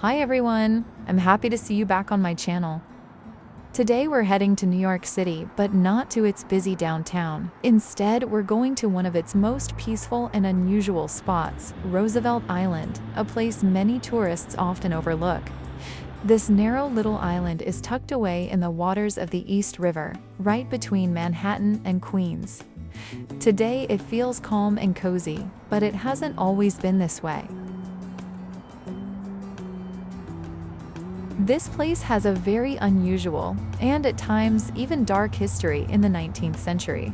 Hi everyone! I'm happy to see you back on my channel. Today we're heading to New York City, but not to its busy downtown. Instead, we're going to one of its most peaceful and unusual spots, Roosevelt Island, a place many tourists often overlook. This narrow little island is tucked away in the waters of the East River, right between Manhattan and Queens. Today it feels calm and cozy, but it hasn't always been this way. This place has a very unusual, and at times even dark history in the 19th century.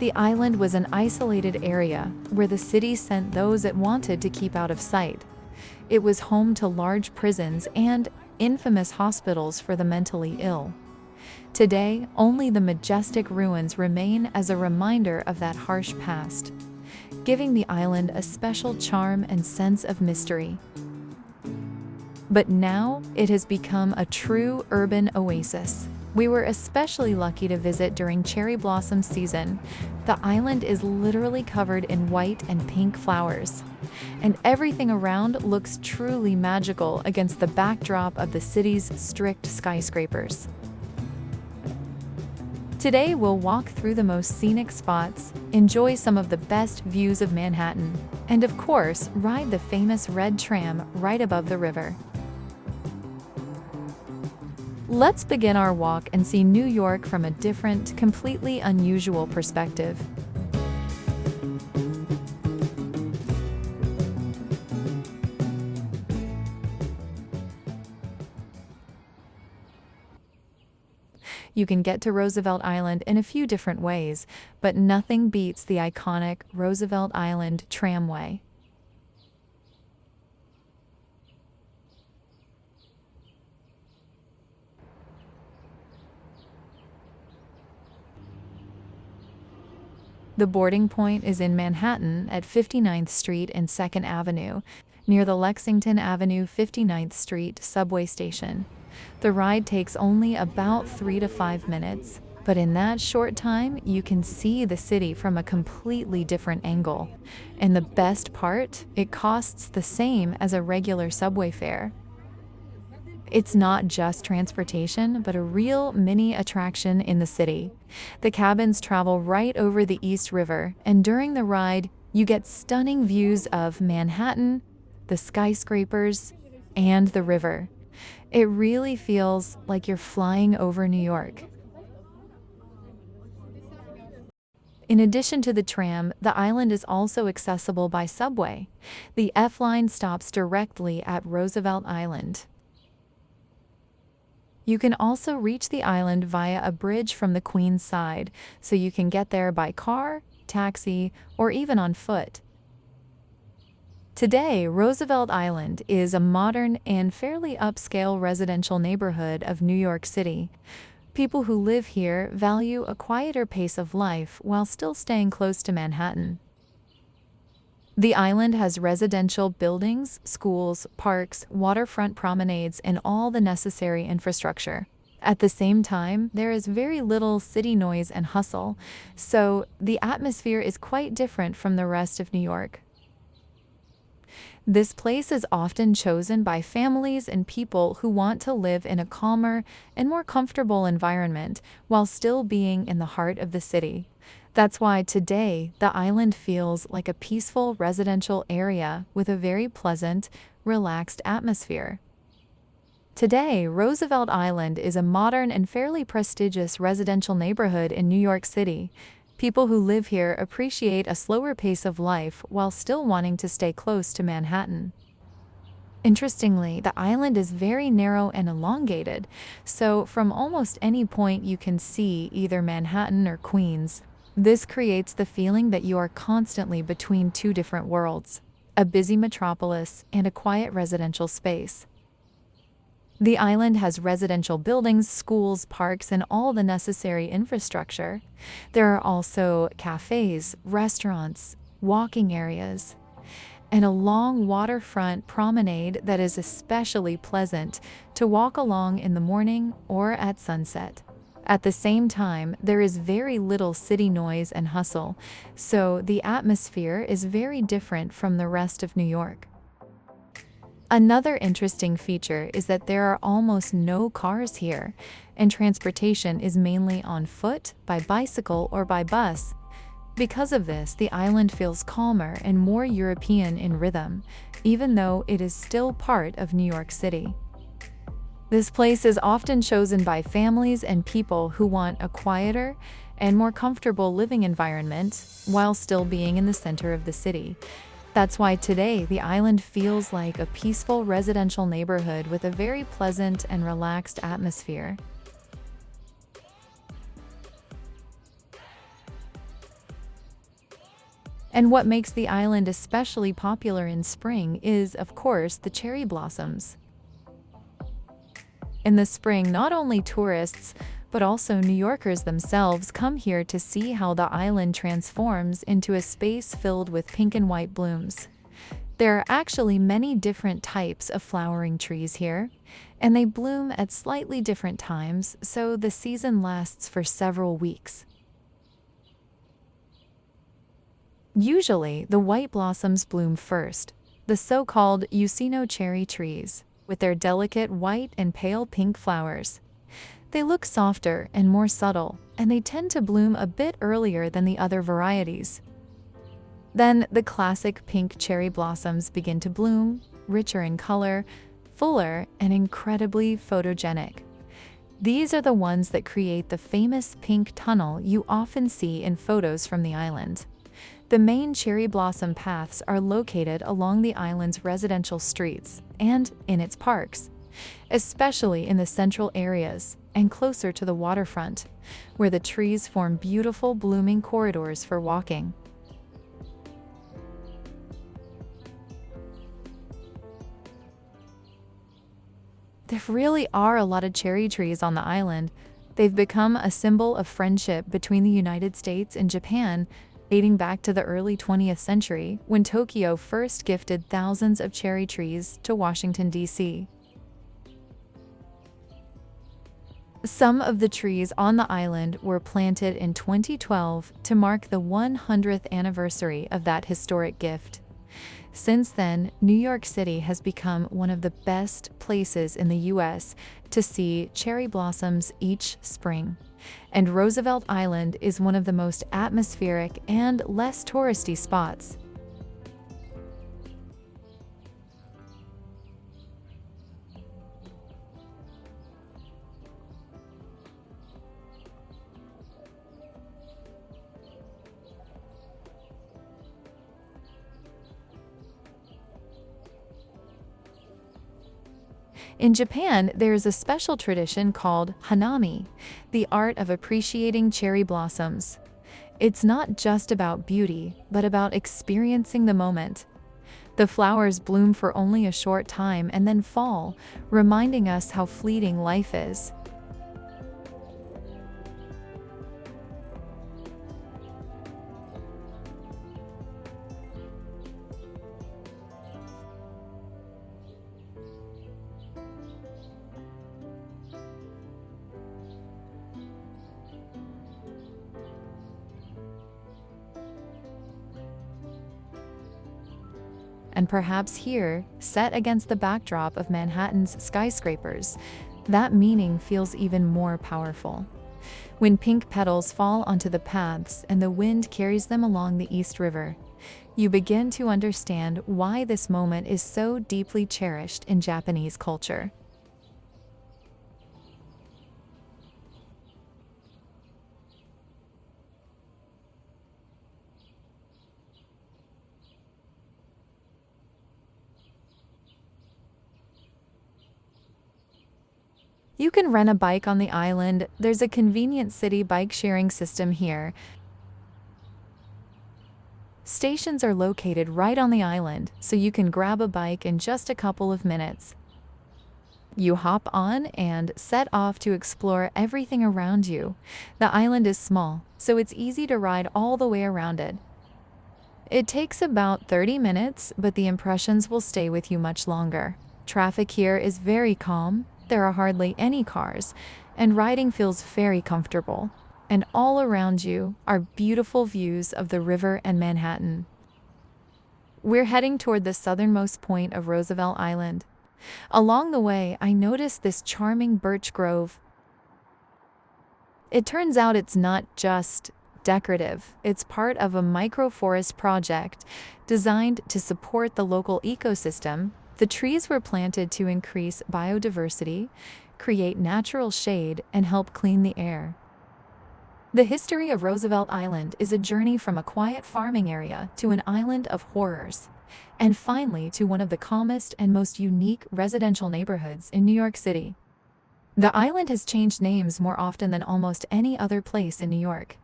The island was an isolated area where the city sent those it wanted to keep out of sight. It was home to large prisons and infamous hospitals for the mentally ill. Today, only the majestic ruins remain as a reminder of that harsh past, giving the island a special charm and sense of mystery. But now, it has become a true urban oasis. We were especially lucky to visit during cherry blossom season. The island is literally covered in white and pink flowers, and everything around looks truly magical against the backdrop of the city's strict skyscrapers. Today, we'll walk through the most scenic spots, enjoy some of the best views of Manhattan, and of course, ride the famous red tram right above the river. Let's begin our walk and see New York from a different, completely unusual perspective. You can get to Roosevelt Island in a few different ways, but nothing beats the iconic Roosevelt Island tramway. The boarding point is in Manhattan at 59th Street and 2nd Avenue, near the Lexington Avenue 59th Street subway station. The ride takes only about 3 to 5 minutes, but in that short time, you can see the city from a completely different angle. And the best part, it costs the same as a regular subway fare. It's not just transportation, but a real mini attraction in the city. The cabins travel right over the East River, and during the ride, you get stunning views of Manhattan, the skyscrapers, and the river. It really feels like you're flying over New York. In addition to the tram, the island is also accessible by subway. The F line stops directly at Roosevelt Island. You can also reach the island via a bridge from the Queens side, so you can get there by car, taxi, or even on foot. Today, Roosevelt Island is a modern and fairly upscale residential neighborhood of New York City. People who live here value a quieter pace of life while still staying close to Manhattan. The island has residential buildings, schools, parks, waterfront promenades, and all the necessary infrastructure. At the same time, there is very little city noise and hustle, so the atmosphere is quite different from the rest of New York. This place is often chosen by families and people who want to live in a calmer and more comfortable environment while still being in the heart of the city. That's why today, the island feels like a peaceful residential area with a very pleasant, relaxed atmosphere. Today, Roosevelt Island is a modern and fairly prestigious residential neighborhood in New York City. People who live here appreciate a slower pace of life while still wanting to stay close to Manhattan. Interestingly, the island is very narrow and elongated, so from almost any point you can see either Manhattan or Queens. This creates the feeling that you are constantly between two different worlds, a busy metropolis and a quiet residential space. The island has residential buildings, schools, parks, and all the necessary infrastructure. There are also cafes, restaurants, walking areas, and a long waterfront promenade that is especially pleasant to walk along in the morning or at sunset. At the same time, there is very little city noise and hustle, so the atmosphere is very different from the rest of New York. Another interesting feature is that there are almost no cars here, and transportation is mainly on foot, by bicycle, or by bus. Because of this, the island feels calmer and more European in rhythm, even though it is still part of New York City. This place is often chosen by families and people who want a quieter and more comfortable living environment while still being in the center of the city. That's why today the island feels like a peaceful residential neighborhood with a very pleasant and relaxed atmosphere. And what makes the island especially popular in spring is, of course, the cherry blossoms. In the spring, not only tourists, but also New Yorkers themselves come here to see how the island transforms into a space filled with pink and white blooms. There are actually many different types of flowering trees here, and they bloom at slightly different times, so the season lasts for several weeks. Usually, the white blossoms bloom first, the so-called Ucino cherry trees, with their delicate white and pale pink flowers. They look softer and more subtle, and they tend to bloom a bit earlier than the other varieties. Then the classic pink cherry blossoms begin to bloom, richer in color, fuller, and incredibly photogenic. These are the ones that create the famous pink tunnel you often see in photos from the island. The main cherry blossom paths are located along the island's residential streets and in its parks, especially in the central areas and closer to the waterfront, where the trees form beautiful blooming corridors for walking. There really are a lot of cherry trees on the island. They've become a symbol of friendship between the United States and Japan, dating back to the early 20th century, when Tokyo first gifted thousands of cherry trees to Washington, D.C. Some of the trees on the island were planted in 2012 to mark the 100th anniversary of that historic gift. Since then, New York City has become one of the best places in the U.S. to see cherry blossoms each spring, and Roosevelt Island is one of the most atmospheric and less touristy spots. In Japan, there is a special tradition called hanami, the art of appreciating cherry blossoms. It's not just about beauty, but about experiencing the moment. The flowers bloom for only a short time and then fall, reminding us how fleeting life is. And perhaps here, set against the backdrop of Manhattan's skyscrapers, that meaning feels even more powerful. When pink petals fall onto the paths and the wind carries them along the East River, you begin to understand why this moment is so deeply cherished in Japanese culture. You can rent a bike on the island. There's a convenient city bike sharing system here. Stations are located right on the island, so you can grab a bike in just a couple of minutes. You hop on and set off to explore everything around you. The island is small, so it's easy to ride all the way around it. It takes about 30 minutes, but the impressions will stay with you much longer. Traffic here is very calm. There are hardly any cars, and riding feels very comfortable. And all around you are beautiful views of the river and Manhattan. We're heading toward the southernmost point of Roosevelt Island. Along the way, I noticed this charming birch grove. It turns out it's not just decorative. It's part of a microforest project designed to support the local ecosystem. The trees were planted to increase biodiversity, create natural shade, and help clean the air. The history of Roosevelt Island is a journey from a quiet farming area to an island of horrors, and finally to one of the calmest and most unique residential neighborhoods in New York City. The island has changed names more often than almost any other place in New York.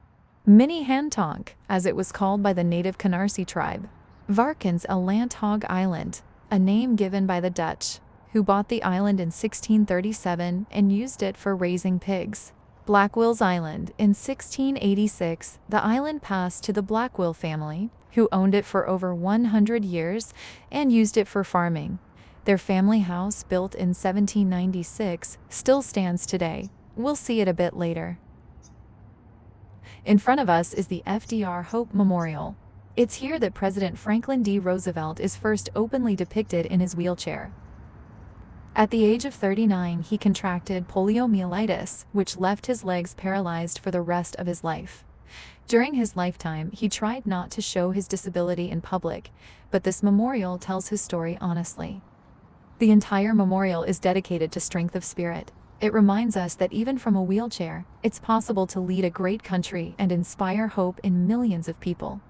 Minnehantonk, as it was called by the native Canarsie tribe. Varkens Eland Hog Island, a name given by the Dutch, who bought the island in 1637 and used it for raising pigs. Blackwell's Island. In 1686, the island passed to the Blackwell family, who owned it for over 100 years and used it for farming. Their family house, built in 1796, still stands today. We'll see it a bit later. In front of us is the FDR Hope Memorial. It's here that President Franklin D. Roosevelt is first openly depicted in his wheelchair. At the age of 39, he contracted poliomyelitis, which left his legs paralyzed for the rest of his life. During his lifetime, he tried not to show his disability in public, but this memorial tells his story honestly. The entire memorial is dedicated to strength of spirit. It reminds us that even from a wheelchair, it's possible to lead a great country and inspire hope in millions of people.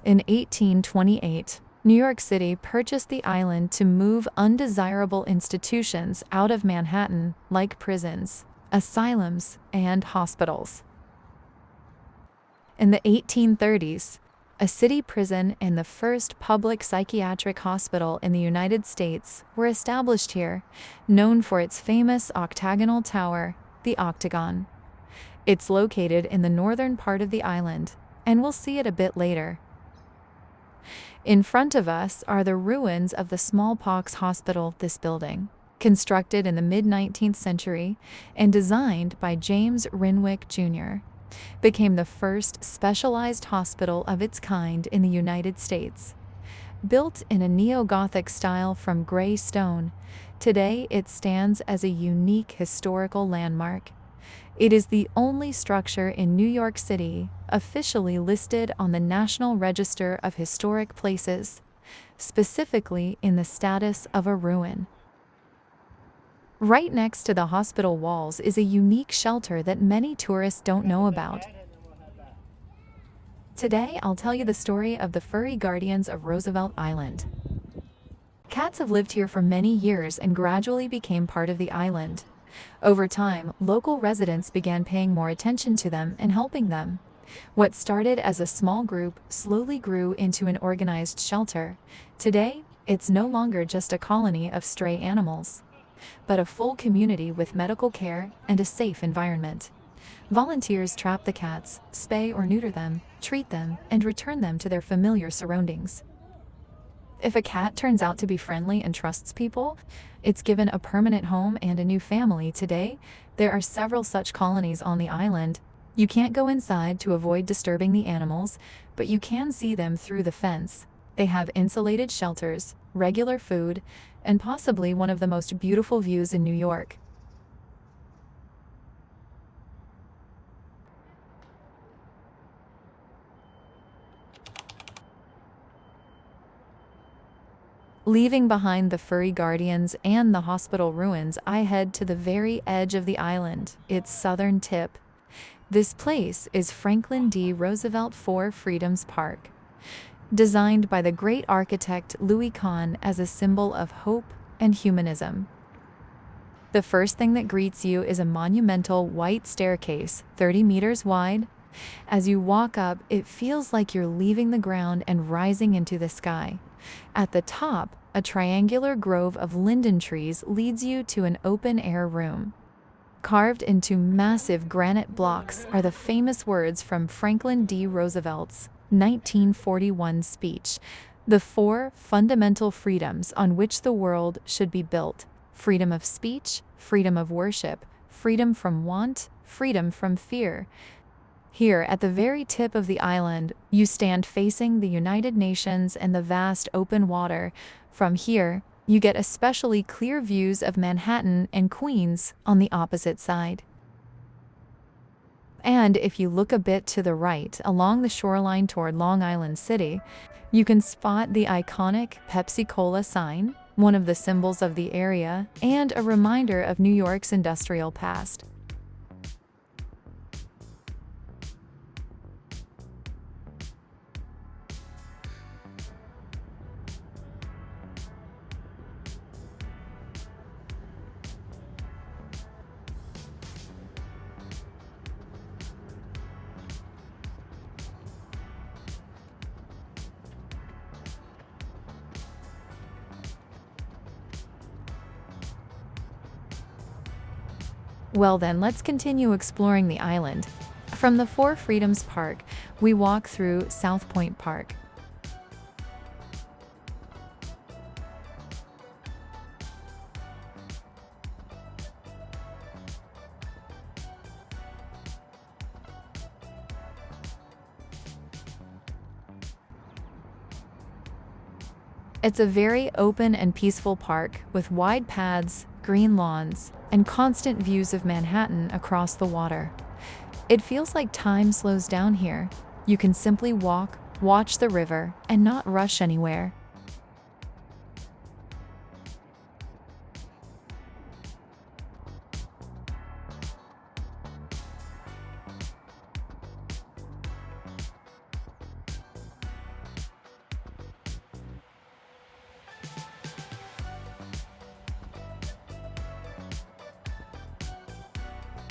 In 1828, New York City purchased the island to move undesirable institutions out of Manhattan, like prisons, asylums, and hospitals. In the 1830s, a city prison and the first public psychiatric hospital in the United States were established here, known for its famous octagonal tower, the Octagon. It's located in the northern part of the island, and we'll see it a bit later. In front of us are the ruins of the smallpox hospital. This building, constructed in the mid-19th century and designed by James Renwick Jr., became the first specialized hospital of its kind in the United States. Built in a neo-Gothic style from gray stone, today it stands as a unique historical landmark. It is the only structure in New York City officially listed on the National Register of Historic Places, specifically in the status of a ruin. Right next to the hospital walls is a unique shelter that many tourists don't know about. Today, I'll tell you the story of the furry guardians of Roosevelt Island. Cats have lived here for many years and gradually became part of the island. Over time, local residents began paying more attention to them and helping them. What started as a small group slowly grew into an organized shelter. Today, it's no longer just a colony of stray animals, but a full community with medical care and a safe environment. Volunteers trap the cats, spay or neuter them, treat them, and return them to their familiar surroundings. If a cat turns out to be friendly and trusts people, it's given a permanent home and a new family. Today, there are several such colonies on the island. You can't go inside to avoid disturbing the animals, but you can see them through the fence. They have insulated shelters, regular food, and possibly one of the most beautiful views in New York. Leaving behind the furry guardians and the hospital ruins, I head to the very edge of the island, its southern tip. This place is Franklin D. Roosevelt Four Freedoms Park, designed by the great architect Louis Kahn as a symbol of hope and humanism. The first thing that greets you is a monumental white staircase, 30 meters wide. As you walk up, it feels like you're leaving the ground and rising into the sky. At the top, a triangular grove of linden trees leads you to an open-air room. Carved into massive granite blocks are the famous words from Franklin D. Roosevelt's 1941 speech, the four fundamental freedoms on which the world should be built: freedom of speech, freedom of worship, freedom from want, freedom from fear. Here, at the very tip of the island, you stand facing the United Nations and the vast open water. From here, you get especially clear views of Manhattan and Queens on the opposite side. And if you look a bit to the right along the shoreline toward Long Island City, you can spot the iconic Pepsi-Cola sign, one of the symbols of the area, and a reminder of New York's industrial past. Well then, let's continue exploring the island. From the Four Freedoms Park, we walk through South Point Park. It's a very open and peaceful park with wide paths, green lawns, and constant views of Manhattan across the water. It feels like time slows down here. You can simply walk, watch the river, and not rush anywhere.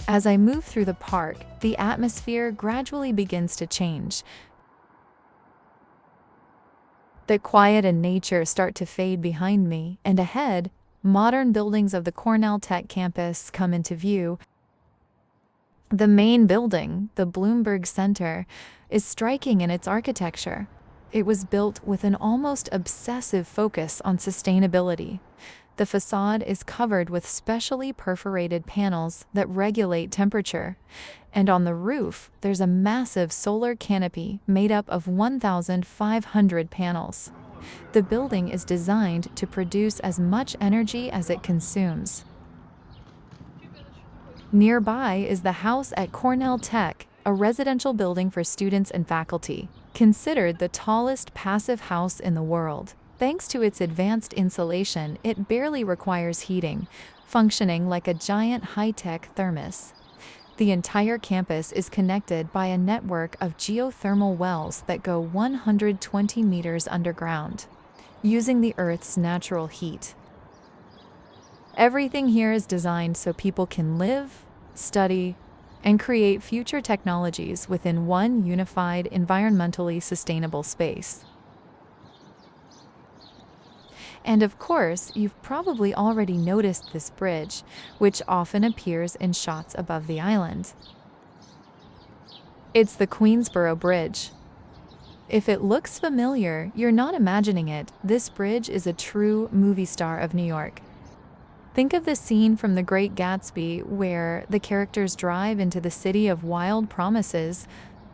As I move through the park, the atmosphere gradually begins to change. The quiet and nature start to fade behind me, and ahead, modern buildings of the Cornell Tech campus come into view. The main building, the Bloomberg Center, is striking in its architecture. It was built with an almost obsessive focus on sustainability. The facade is covered with specially perforated panels that regulate temperature, and on the roof, there's a massive solar canopy made up of 1,500 panels. The building is designed to produce as much energy as it consumes. Nearby is the house at Cornell Tech, a residential building for students and faculty, considered the tallest passive house in the world. Thanks to its advanced insulation, it barely requires heating, functioning like a giant high-tech thermos. The entire campus is connected by a network of geothermal wells that go 120 meters underground, using the Earth's natural heat. Everything here is designed so people can live, study, and create future technologies within one unified, environmentally sustainable space. And of course, you've probably already noticed this bridge, which often appears in shots above the island. It's the Queensboro Bridge. If it looks familiar, you're not imagining it. This bridge is a true movie star of New York. Think of the scene from The Great Gatsby where the characters drive into the city of wild promises,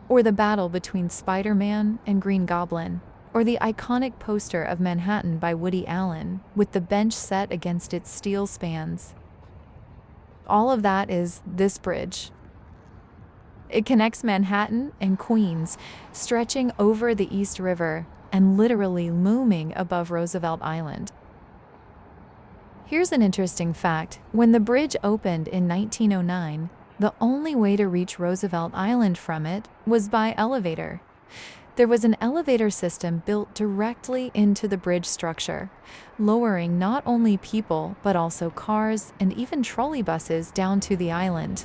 or the battle between Spider-Man and Green Goblin, or the iconic poster of Manhattan by Woody Allen, with the bench set against its steel spans. All of that is this bridge. It connects Manhattan and Queens, stretching over the East River and literally looming above Roosevelt Island. Here's an interesting fact. When the bridge opened in 1909, the only way to reach Roosevelt Island from it was by elevator. There was an elevator system built directly into the bridge structure, lowering not only people but also cars and even trolleybuses down to the island.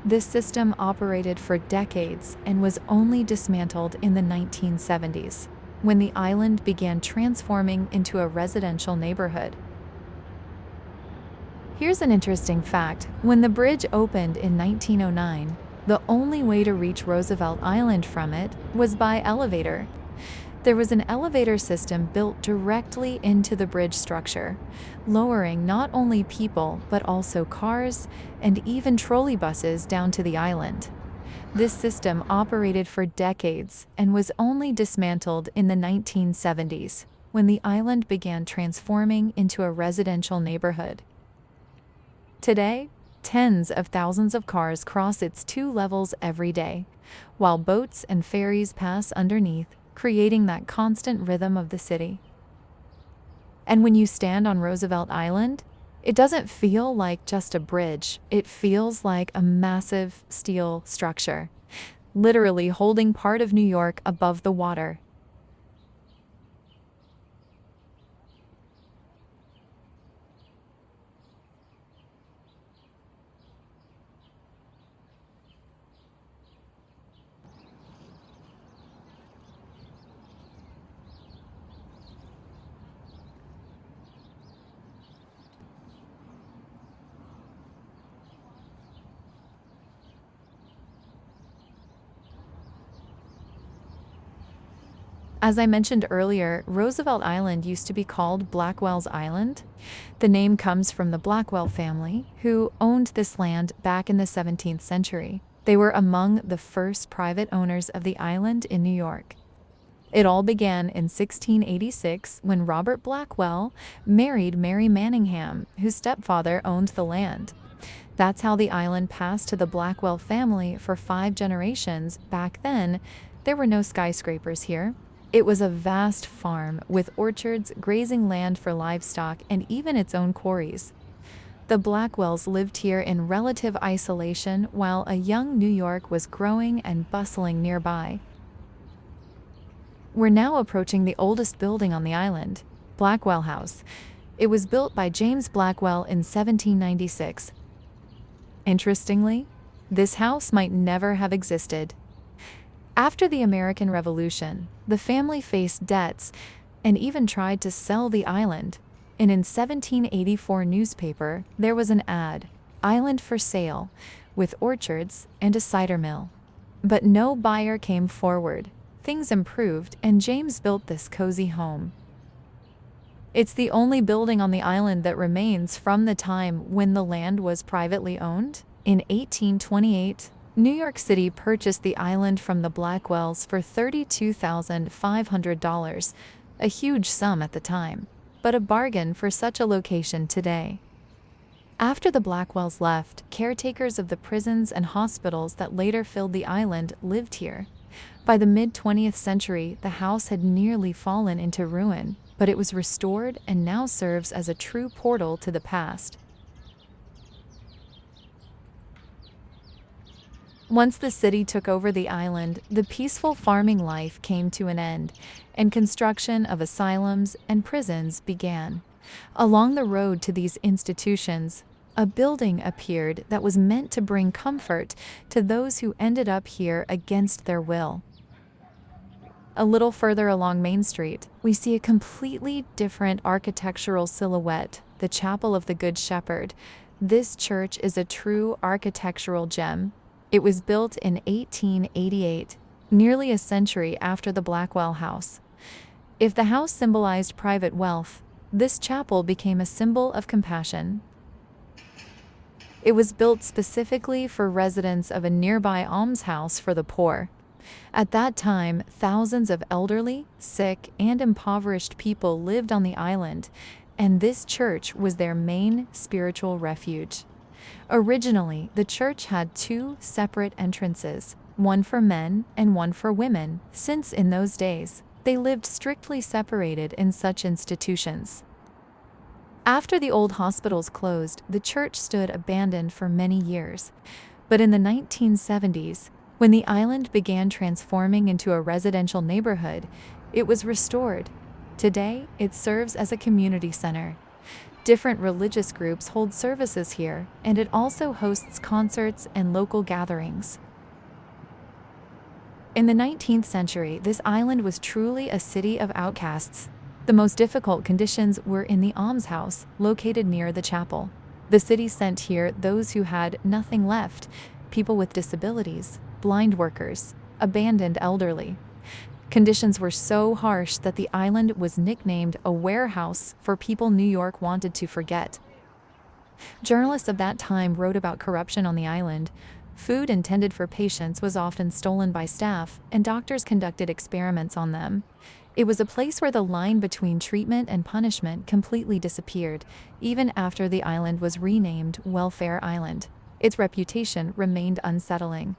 This system operated for decades and was only dismantled in the 1970s, when the island began transforming into a residential neighborhood. Here's an interesting fact. When the bridge opened in 1909, the only way to reach Roosevelt Island from it was by elevator. There was an elevator system built directly into the bridge structure, lowering not only people but also cars and even trolleybuses down to the island. This system operated for decades and was only dismantled in the 1970s, when the island began transforming into a residential neighborhood. Today, tens of thousands of cars cross its two levels every day, while boats and ferries pass underneath, creating that constant rhythm of the city. And when you stand on Roosevelt Island, it doesn't feel like just a bridge. It feels like a massive steel structure, literally holding part of New York above the water. As I mentioned earlier, Roosevelt Island used to be called Blackwell's Island. The name comes from the Blackwell family, who owned this land back in the 17th century. They were among the first private owners of the island in New York. It all began in 1686 when Robert Blackwell married Mary Manningham, whose stepfather owned the land. That's how the island passed to the Blackwell family for 5 generations. Back then, there were no skyscrapers here. It was a vast farm with orchards, grazing land for livestock, and even its own quarries. The Blackwells lived here in relative isolation while a young New York was growing and bustling nearby. We're now approaching the oldest building on the island, Blackwell House. It was built by James Blackwell in 1796. Interestingly, this house might never have existed. After the American Revolution, the family faced debts and even tried to sell the island. And in 1784 newspaper, there was an ad, "Island for sale," with orchards and a cider mill. But no buyer came forward. Things improved, and James built this cozy home. It's the only building on the island that remains from the time when the land was privately owned. In 1828, New York City purchased the island from the Blackwells for $32,500, a huge sum at the time, but a bargain for such a location today. After the Blackwells left, caretakers of the prisons and hospitals that later filled the island lived here. By the mid-20th century, the house had nearly fallen into ruin, but it was restored and now serves as a true portal to the past. Once the city took over the island, the peaceful farming life came to an end, and construction of asylums and prisons began. Along the road to these institutions, a building appeared that was meant to bring comfort to those who ended up here against their will. A little further along Main Street, we see a completely different architectural silhouette, the Chapel of the Good Shepherd. This church is a true architectural gem. It was built in 1888, nearly a century after the Blackwell House. If the house symbolized private wealth, this chapel became a symbol of compassion. It was built specifically for residents of a nearby almshouse for the poor. At that time, thousands of elderly, sick, and impoverished people lived on the island, and this church was their main spiritual refuge. Originally, the church had 2 separate entrances, one for men and one for women, since in those days, they lived strictly separated in such institutions. After the old hospitals closed, the church stood abandoned for many years. But in the 1970s, when the island began transforming into a residential neighborhood, it was restored. Today, it serves as a community center. Different religious groups hold services here, and it also hosts concerts and local gatherings. In the 19th century, this island was truly a city of outcasts. The most difficult conditions were in the almshouse, located near the chapel. The city sent here those who had nothing left, people with disabilities, blind workers, abandoned elderly. Conditions were so harsh that the island was nicknamed a warehouse for people New York wanted to forget. Journalists of that time wrote about corruption on the island. Food intended for patients was often stolen by staff, and doctors conducted experiments on them. It was a place where the line between treatment and punishment completely disappeared, even after the island was renamed Welfare Island. Its reputation remained unsettling.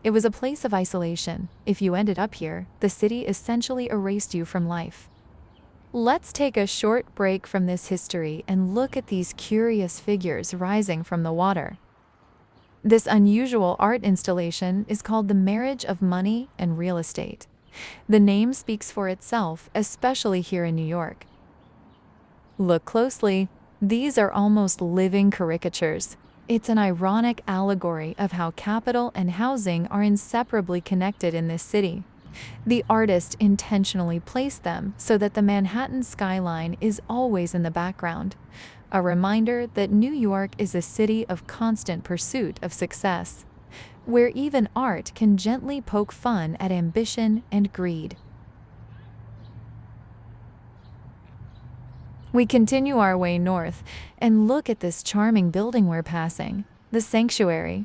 It was a place of isolation. If you ended up here, the city essentially erased you from life. Let's take a short break from this history and look at these curious figures rising from the water. This unusual art installation is called The Marriage of Money and Real Estate. The name speaks for itself, especially here in New York. Look closely. These are almost living caricatures. It's an ironic allegory of how capital and housing are inseparably connected in this city. The artist intentionally placed them so that the Manhattan skyline is always in the background, a reminder that New York is a city of constant pursuit of success, where even art can gently poke fun at ambition and greed. We continue our way north and look at this charming building we're passing, the Sanctuary.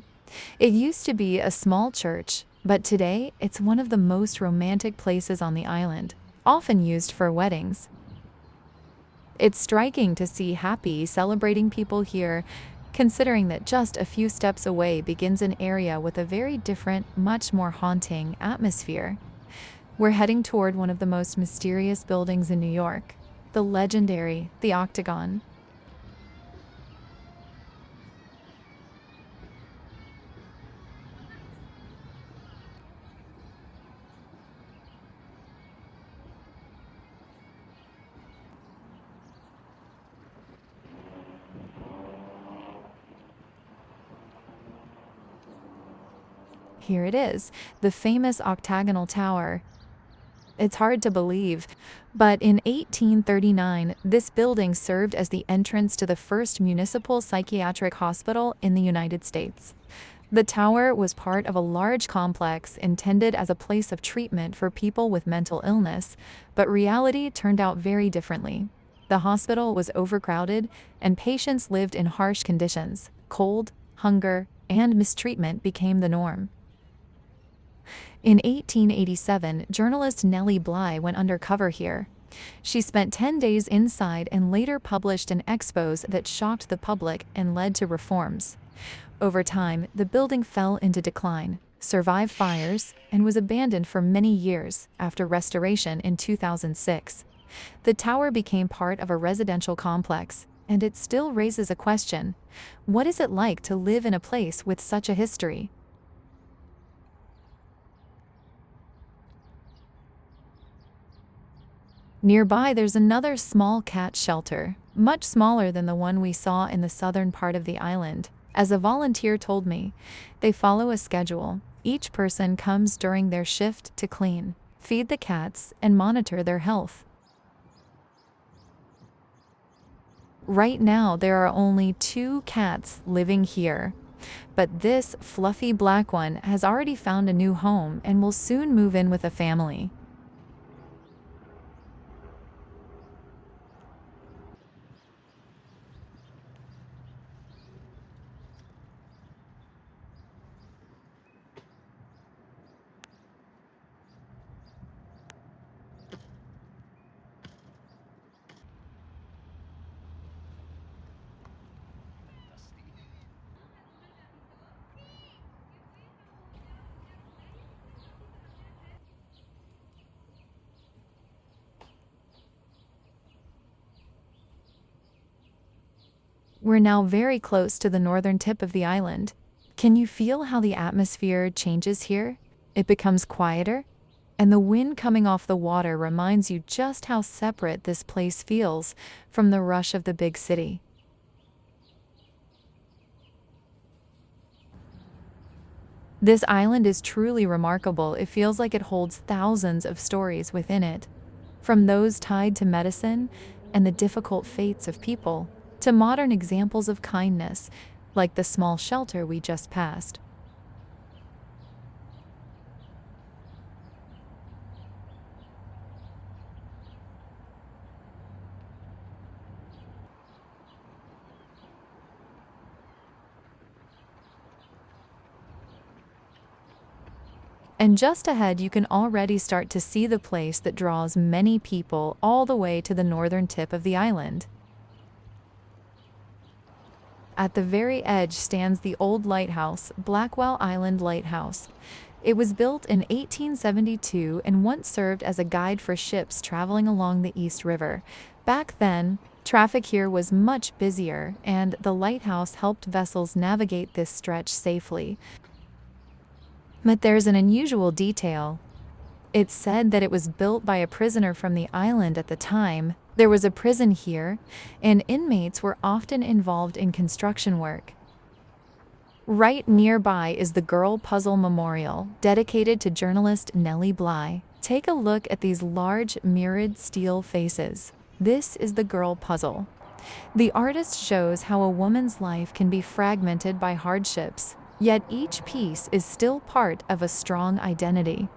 It used to be a small church, but today it's one of the most romantic places on the island, often used for weddings. It's striking to see happy, celebrating people here, considering that just a few steps away begins an area with a very different, much more haunting atmosphere. We're heading toward one of the most mysterious buildings in New York, the legendary The Octagon. Here it is, the famous octagonal tower. It's hard to believe, but in 1839, this building served as the entrance to the first municipal psychiatric hospital in the United States. The tower was part of a large complex intended as a place of treatment for people with mental illness, but reality turned out very differently. The hospital was overcrowded, and patients lived in harsh conditions. Cold, hunger, and mistreatment became the norm. In 1887, journalist Nellie Bly went undercover here. She spent 10 days inside and later published an expose that shocked the public and led to reforms. Over time, the building fell into decline, survived fires, and was abandoned for many years after restoration in 2006. The tower became part of a residential complex, and it still raises a question. What is it like to live in a place with such a history? Nearby, there's another small cat shelter, much smaller than the one we saw in the southern part of the island. As a volunteer told me, they follow a schedule. Each person comes during their shift to clean, feed the cats, and monitor their health. Right now, there are only 2 cats living here, but this fluffy black one has already found a new home and will soon move in with a family. We're now very close to the northern tip of the island. Can you feel how the atmosphere changes here? It becomes quieter, and the wind coming off the water reminds you just how separate this place feels from the rush of the big city. This island is truly remarkable. It feels like it holds thousands of stories within it, from those tied to medicine and the difficult fates of people, to modern examples of kindness, like the small shelter we just passed. And just ahead, you can already start to see the place that draws many people all the way to the northern tip of the island. At the very edge stands the old lighthouse, Blackwell Island Lighthouse. It was built in 1872 and once served as a guide for ships traveling along the East River. Back then, traffic here was much busier, and the lighthouse helped vessels navigate this stretch safely. But there's an unusual detail. It's said that it was built by a prisoner from the island at the time. There was a prison here, and inmates were often involved in construction work. Right nearby is the Girl Puzzle Memorial, dedicated to journalist Nellie Bly. Take a look at these large mirrored steel faces. This is the Girl Puzzle. The artist shows how a woman's life can be fragmented by hardships, yet each piece is still part of a strong identity.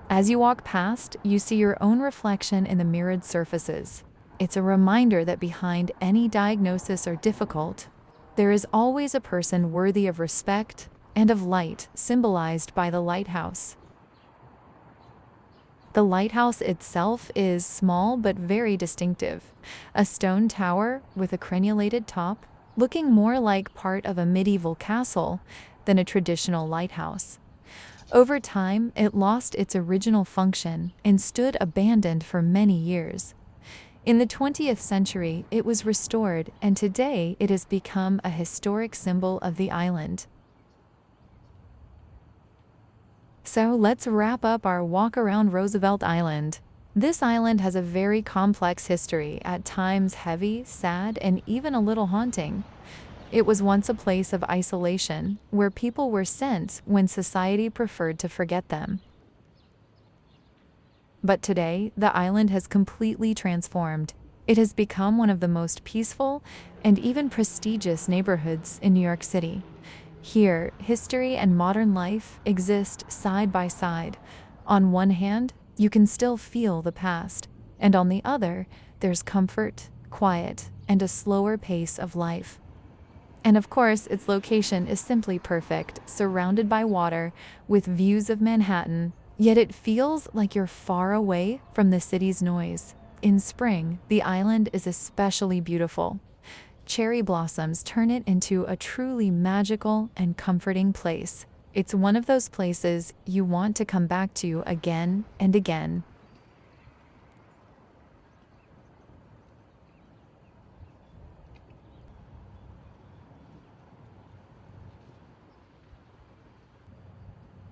As you walk past, you see your own reflection in the mirrored surfaces. It's a reminder that behind any diagnosis or difficult, there is always a person worthy of respect and of light, symbolized by the lighthouse. The lighthouse itself is small but very distinctive. A stone tower with a crenulated top, looking more like part of a medieval castle than a traditional lighthouse. Over time, it lost its original function and stood abandoned for many years. In the 20th century, it was restored, and today it has become a historic symbol of the island. So let's wrap up our walk around Roosevelt Island. This island has a very complex history, at times heavy, sad, and even a little haunting. It was once a place of isolation, where people were sent when society preferred to forget them. But today, the island has completely transformed. It has become one of the most peaceful and even prestigious neighborhoods in New York City. Here, history and modern life exist side by side. On one hand, you can still feel the past, and on the other, there's comfort, quiet, and a slower pace of life. And of course, its location is simply perfect, surrounded by water, with views of Manhattan, yet it feels like you're far away from the city's noise. In spring, the island is especially beautiful. Cherry blossoms turn it into a truly magical and comforting place. It's one of those places you want to come back to again and again.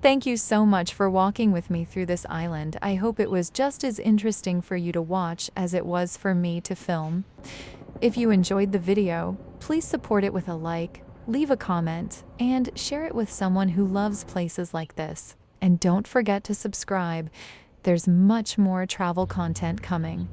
Thank you so much for walking with me through this island. I hope it was just as interesting for you to watch as it was for me to film. If you enjoyed the video, please support it with a like, leave a comment, and share it with someone who loves places like this. And don't forget to subscribe. There's much more travel content coming.